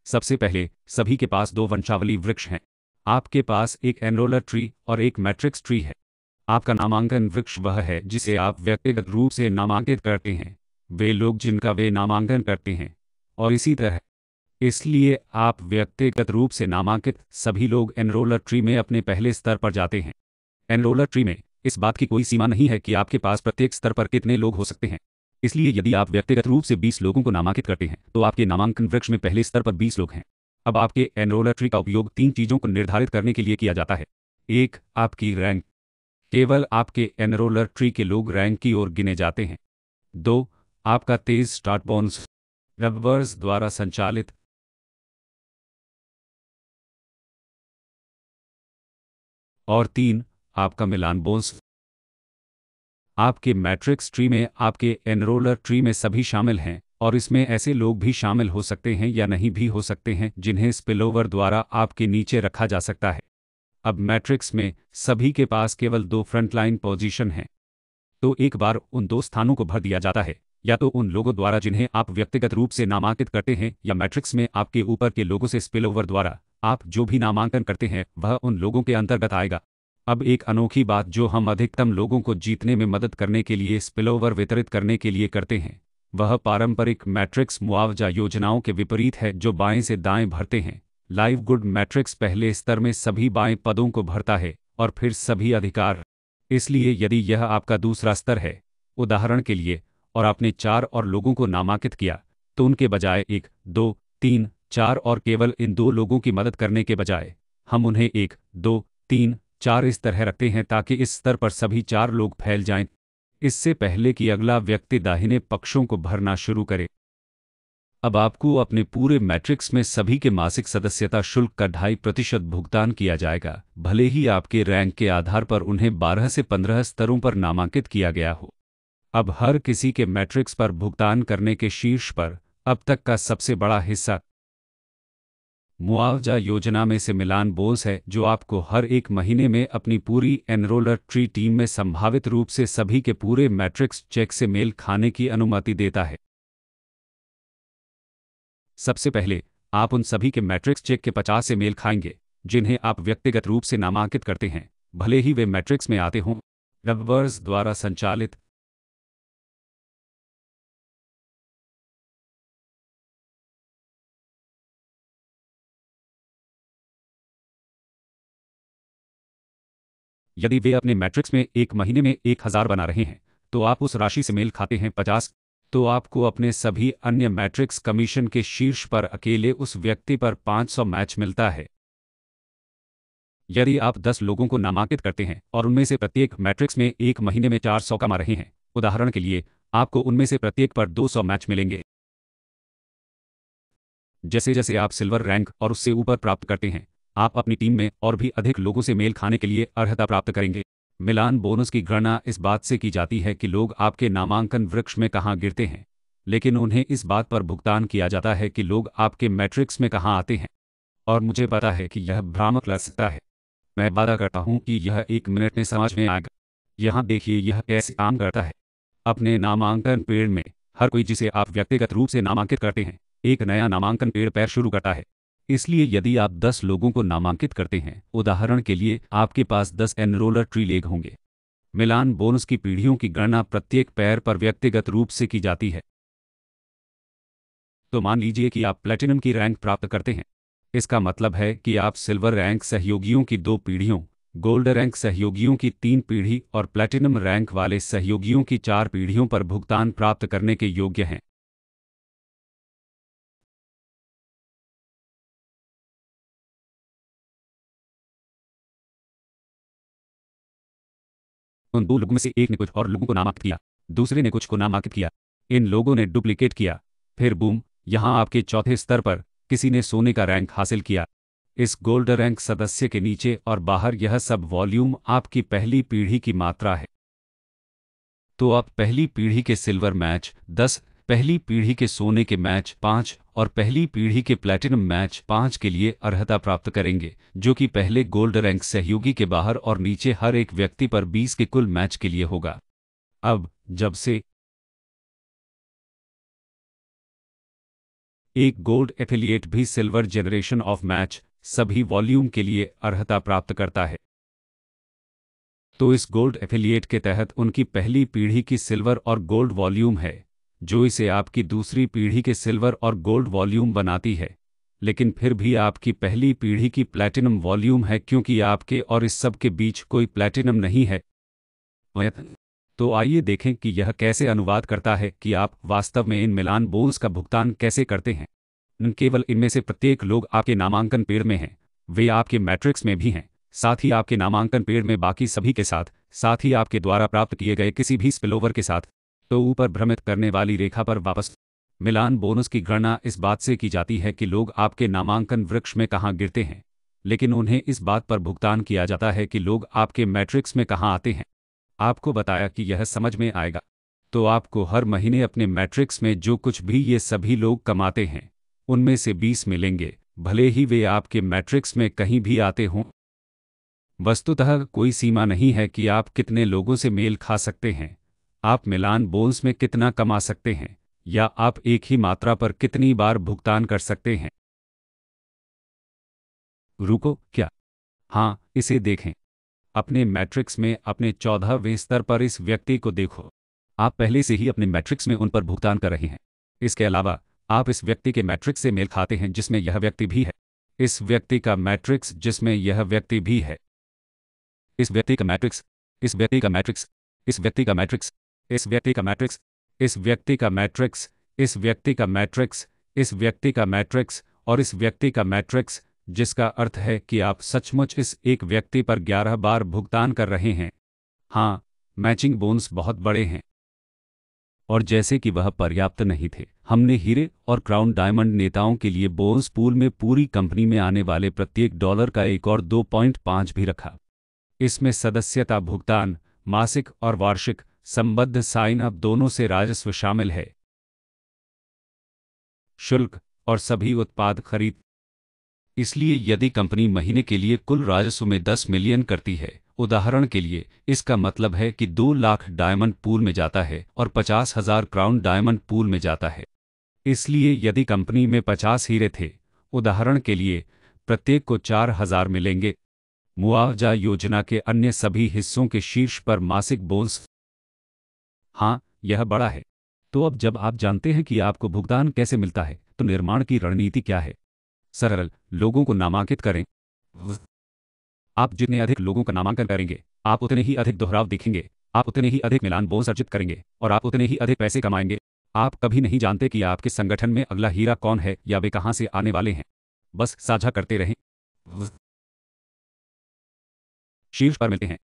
सबसे पहले, सभी के पास दो वंशावली वृक्ष हैं। आपके पास एक एनरोलर ट्री और एक मैट्रिक्स ट्री है। आपका नामांकन वृक्ष वह है जिसे आप व्यक्तिगत रूप से नामांकित करते हैं, वे लोग जिनका वे नामांकन करते हैं, और इसी तरह। इसलिए आप व्यक्तिगत रूप से नामांकित सभी लोग एनरोलर ट्री में अपने पहले स्तर पर जाते हैं। एनरोलर ट्री में इस बात की कोई सीमा नहीं है कि आपके पास प्रत्येक स्तर पर कितने लोग हो सकते हैं। इसलिए यदि आप व्यक्तिगत रूप से 20 लोगों को नामांकित करते हैं तो आपके नामांकन वृक्ष में पहले स्तर पर 20 लोग हैं। अब आपके एनरोलर ट्री का उपयोग 3 चीज़ों को निर्धारित करने के लिए किया जाता है। 1, आपकी रैंक, केवल आपके एनरोलर ट्री के लोग रैंक की ओर गिने जाते हैं। 2, आपका तेज स्टार्ट बोनस, रबर्स द्वारा संचालित। और 3, आपका मिलान बोनस। आपके मैट्रिक्स ट्री में आपके एनरोलर ट्री में सभी शामिल हैं, और इसमें ऐसे लोग भी शामिल हो सकते हैं या नहीं भी हो सकते हैं जिन्हें स्पिलओवर द्वारा आपके नीचे रखा जा सकता है। अब मैट्रिक्स में सभी के पास केवल 2 फ्रंटलाइन पोजीशन हैं। तो एक बार उन 2 स्थानों को भर दिया जाता है, या तो उन लोगों द्वारा जिन्हें आप व्यक्तिगत रूप से नामांकित करते हैं, या मैट्रिक्स में आपके ऊपर के लोगों से स्पिलओवर द्वारा आप जो भी नामांकन करते हैं वह उन लोगों के अंतर्गत आएगा। अब एक अनोखी बात जो हम अधिकतम लोगों को जीतने में मदद करने के लिए स्पिलओवर वितरित करने के लिए करते हैं, वह पारंपरिक मैट्रिक्स मुआवजा योजनाओं के विपरीत है जो बाएं से दाएं भरते हैं। लाइव गुड मैट्रिक्स पहले स्तर में सभी बाएं पदों को भरता है और फिर सभी अधिकार। इसलिए यदि यह आपका दूसरा स्तर है, उदाहरण के लिए, और आपने 4 और लोगों को नामांकित किया, तो उनके बजाय 1, 2, 3, 4 और केवल इन 2 लोगों की मदद करने के बजाय हम उन्हें 1, 2, 3, 4 इस तरह रखते हैं ताकि इस स्तर पर सभी 4 लोग फैल जाएं, इससे पहले कि अगला व्यक्ति दाहिने पक्षों को भरना शुरू करे। अब आपको अपने पूरे मैट्रिक्स में सभी के मासिक सदस्यता शुल्क का 2.5% भुगतान किया जाएगा, भले ही आपके रैंक के आधार पर उन्हें 12 से 15 स्तरों पर नामांकित किया गया हो। अब हर किसी के मैट्रिक्स पर भुगतान करने के शीर्ष पर अब तक का सबसे बड़ा हिस्सा मुआवजा योजना में से मिलान बोनस है, जो आपको हर 1 महीने में अपनी पूरी एनरोलर ट्री टीम में संभावित रूप से सभी के पूरे मैट्रिक्स चेक से मेल खाने की अनुमति देता है। सबसे पहले, आप उन सभी के मैट्रिक्स चेक के 50 से मेल खाएंगे जिन्हें आप व्यक्तिगत रूप से नामांकित करते हैं, भले ही वे मैट्रिक्स में आते हों। रबर्स द्वारा संचालित। यदि वे अपने मैट्रिक्स में 1 महीने में 1000 बना रहे हैं, तो आप उस राशि से मेल खाते हैं 50, तो आपको अपने सभी अन्य मैट्रिक्स कमीशन के शीर्ष पर अकेले उस व्यक्ति पर 500 मैच मिलता है। यदि आप 10 लोगों को नामांकित करते हैं और उनमें से प्रत्येक मैट्रिक्स में 1 महीने में 400 कमा रहे हैं, उदाहरण के लिए, आपको उनमें से प्रत्येक पर 200 मैच मिलेंगे। जैसे जैसे आप सिल्वर रैंक और उससे ऊपर प्राप्त करते हैं, आप अपनी टीम में और भी अधिक लोगों से मेल खाने के लिए अर्हता प्राप्त करेंगे। मिलान बोनस की गणना इस बात से की जाती है कि लोग आपके नामांकन वृक्ष में कहाँ गिरते हैं, लेकिन उन्हें इस बात पर भुगतान किया जाता है कि लोग आपके मैट्रिक्स में कहाँ आते हैं। और मुझे पता है कि यह भ्रामक लग सकता है। मैं वादा करता हूँ कि यह 1 मिनट में समझ में आएगा। यहाँ देखिए यह कैसे काम करता है। अपने नामांकन पेड़ में हर कोई जिसे आप व्यक्तिगत रूप से नामांकित करते हैं, एक नया नामांकन पेड़ पैर शुरू करता है। इसलिए यदि आप 10 लोगों को नामांकित करते हैं, उदाहरण के लिए, आपके पास 10 एनरोलर ट्री लेग होंगे। मिलान बोनस की पीढ़ियों की गणना प्रत्येक पैर पर व्यक्तिगत रूप से की जाती है। तो मान लीजिए कि आप प्लेटिनम की रैंक प्राप्त करते हैं। इसका मतलब है कि आप सिल्वर रैंक सहयोगियों की 2 पीढ़ियों, गोल्ड रैंक सहयोगियों की 3 पीढ़ी और प्लेटिनम रैंक वाले सहयोगियों की 4 पीढ़ियों पर भुगतान प्राप्त करने के योग्य हैं। उन 2 लोगों में से एक ने कुछ और लोगों को नामांकित किया, दूसरे ने कुछ को नामांकित किया। इन लोगों ने डुप्लीकेट किया। फिर बूम, यहाँ आपके चौथे स्तर पर किसी ने सोने का रैंक हासिल किया। इस गोल्ड रैंक सदस्य के नीचे और बाहर यह सब वॉल्यूम आपकी पहली पीढ़ी की मात्रा है। तो आप पहली पीढ़ी के सिल्वर मैच 10, पहली पीढ़ी के सोने के मैच 5 और पहली पीढ़ी के प्लैटिनम मैच 5 के लिए अर्हता प्राप्त करेंगे, जो कि पहले गोल्ड रैंक सहयोगी के बाहर और नीचे हर एक व्यक्ति पर 20 के कुल मैच के लिए होगा। अब जब से एक गोल्ड एफिलिएट भी सिल्वर जनरेशन ऑफ मैच सभी वॉल्यूम के लिए अर्हता प्राप्त करता है। तो इस गोल्ड एफिलिएट के तहत उनकी पहली पीढ़ी की सिल्वर और गोल्ड वॉल्यूम है, जो इसे आपकी दूसरी पीढ़ी के सिल्वर और गोल्ड वॉल्यूम बनाती है, लेकिन फिर भी आपकी पहली पीढ़ी की प्लैटिनम वॉल्यूम है क्योंकि आपके और इस सब के बीच कोई प्लैटिनम नहीं है। तो आइए देखें कि यह कैसे अनुवाद करता है कि आप वास्तव में इन मिलान बोनस का भुगतान कैसे करते हैं। न केवल इनमें से प्रत्येक लोग आपके नामांकन पेड़ में हैं, वे आपके मैट्रिक्स में भी हैं, साथ ही आपके नामांकन पेड़ में बाकी सभी के साथ ही आपके द्वारा प्राप्त किए गए किसी भी स्पिलओवर के साथ। तो ऊपर भ्रमित करने वाली रेखा पर वापस। मिलान बोनस की गणना इस बात से की जाती है कि लोग आपके नामांकन वृक्ष में कहाँ गिरते हैं, लेकिन उन्हें इस बात पर भुगतान किया जाता है कि लोग आपके मैट्रिक्स में कहाँ आते हैं। आपको बताया कि यह समझ में आएगा। तो आपको हर महीने अपने मैट्रिक्स में जो कुछ भी ये सभी लोग कमाते हैं, उनमें से 20 मिलेंगे, भले ही वे आपके मैट्रिक्स में कहीं भी आते हों। वस्तुतः कोई सीमा नहीं है कि आप कितने लोगों से मेल खा सकते हैं, आप मिलान बोनस में कितना कमा सकते हैं, या आप एक ही मात्रा पर कितनी बार भुगतान कर सकते हैं। रुको, क्या? हाँ, इसे देखें। अपने मैट्रिक्स में अपने 14वें स्तर पर इस व्यक्ति को देखो। आप पहले से ही अपने मैट्रिक्स में उन पर भुगतान कर रहे हैं। इसके अलावा आप इस व्यक्ति के मैट्रिक्स से मेल खाते हैं जिसमें यह व्यक्ति भी है, इस व्यक्ति का मैट्रिक्स जिसमें यह व्यक्ति भी है, इस व्यक्ति का मैट्रिक्स, इस व्यक्ति का मैट्रिक्स, इस व्यक्ति का मैट्रिक्स, इस व्यक्ति का मैट्रिक्स, इस व्यक्ति का मैट्रिक्स, इस व्यक्ति का मैट्रिक्स, इस व्यक्ति का मैट्रिक्स और इस व्यक्ति का मैट्रिक्स, जिसका अर्थ है कि आप सचमुच इस एक व्यक्ति पर 11 बार भुगतान कर रहे हैं। हाँ, मैचिंग बोनस बहुत बड़े हैं। और जैसे कि वह पर्याप्त नहीं थे, हमने हीरे और क्राउन डायमंड नेताओं के लिए बोनस पूल में पूरी कंपनी में आने वाले प्रत्येक डॉलर का एक और 2.5 भी रखा। इसमें सदस्यता भुगतान, मासिक और वार्षिक संबद्ध साइन अप दोनों से राजस्व शामिल है, शुल्क और सभी उत्पाद खरीद। इसलिए यदि कंपनी महीने के लिए कुल राजस्व में 10 मिलियन करती है, उदाहरण के लिए, इसका मतलब है कि 2 लाख डायमंड पूल में जाता है और 50,000 क्राउन डायमंड पूल में जाता है। इसलिए यदि कंपनी में 50 हीरे थे, उदाहरण के लिए, प्रत्येक को 4,000 मिलेंगे। मुआवजा योजना के अन्य सभी हिस्सों के शीर्ष पर मासिक बोनस। हाँ, यह बड़ा है। तो अब जब आप जानते हैं कि आपको भुगतान कैसे मिलता है, तो निर्माण की रणनीति क्या है? सरल, लोगों को नामांकित करें। आप जितने अधिक लोगों का नामांकन करेंगे, आप उतने ही अधिक दोहराव देखेंगे, आप उतने ही अधिक मिलान बोनस अर्जित करेंगे और आप उतने ही अधिक पैसे कमाएंगे। आप कभी नहीं जानते कि आपके संगठन में अगला हीरा कौन है या वे कहाँ से आने वाले हैं। बस साझा करते रहें। शीर्ष पर मिलते हैं।